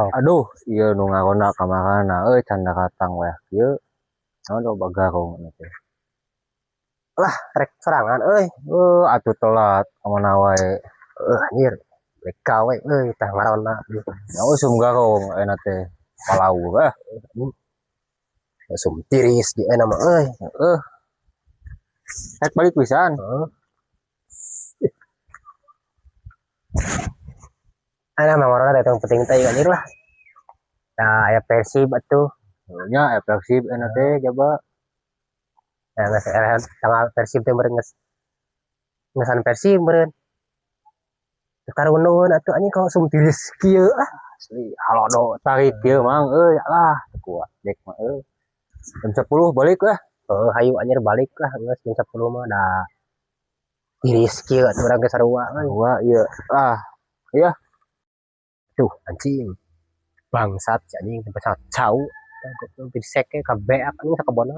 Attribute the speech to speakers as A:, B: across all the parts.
A: Aduh, iya nu ngagona ka makana euy canda katang weh kieu. Naon coba garong teh.
B: Lah rek serangan euy.
A: Atuh telat kamana wae.
B: Anjir rek gawe euy tah ngarona
A: Ya usum garong euna teh palau
B: sum tiris di enak mah euy.
A: Heeh. Rek balik pisan.
B: Heeh. Ana mah ngarona datang penting teh anjir lah. Nah, aya Persib atuh.
A: Nya Persib euna teh coba.
B: Nah, geus tanggal Persib teh meureun ngesan Persib meureun. Karuneun atuh anjing kalau sum tiris kieu
A: Asli halodo tarik kieu mang euy lah kuat dek mah euy. Jam 10 balik lah.
B: hayu anjir balik lah geus jam 10 mah da tiris kieu atuh urang ge sarua euy.
A: Wah iya ah iya
B: Tuh anjing bangsat si anjing tempat cau bisek ke kabeak anjing sakebona.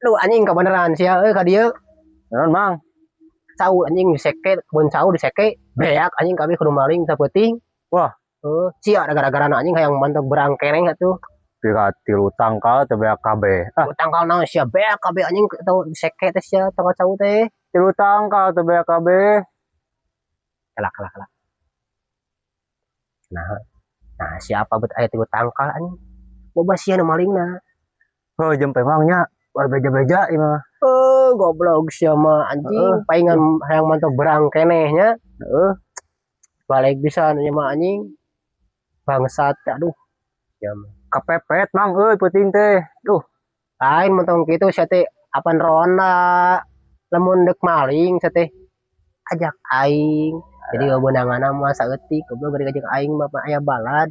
B: Duh anjing kebenaran sia euy ka dieu
A: naon mang.
B: cau anjing diseke kebun cau diseke beak anjing kami kudu maling sapeuting.
A: Wah
B: Sia ada gara-gara anjing hayang mantok berang keneng atuh.
A: pirat tilu tangkal teh beak kabeh.
B: Tangkal naon sia beak kabeh anjing tau diseke teh sia tangkal cau teh.
A: Tilu tangkal teh beak kabeh.
B: Kalah. Nah, nah siapa bet aya tilu tangkal anjing. Boba sia nu malingna.
A: Oh jempe mangnya beja-beja ieu mah.
B: Goblok sia mah anjing paingan hayang mantok berang kenehnya. Balik bisa nya mah anjing. Bangsat aduh. Ya mah.
A: Kapepet mang euy peuting teh. Duh,
B: Lain mentong gitu sia teh apan ronda lamun dek maling sia teh ajak aing. Jadi beunanganna mah saeutik goblok geuning ajak aing mah aya balad.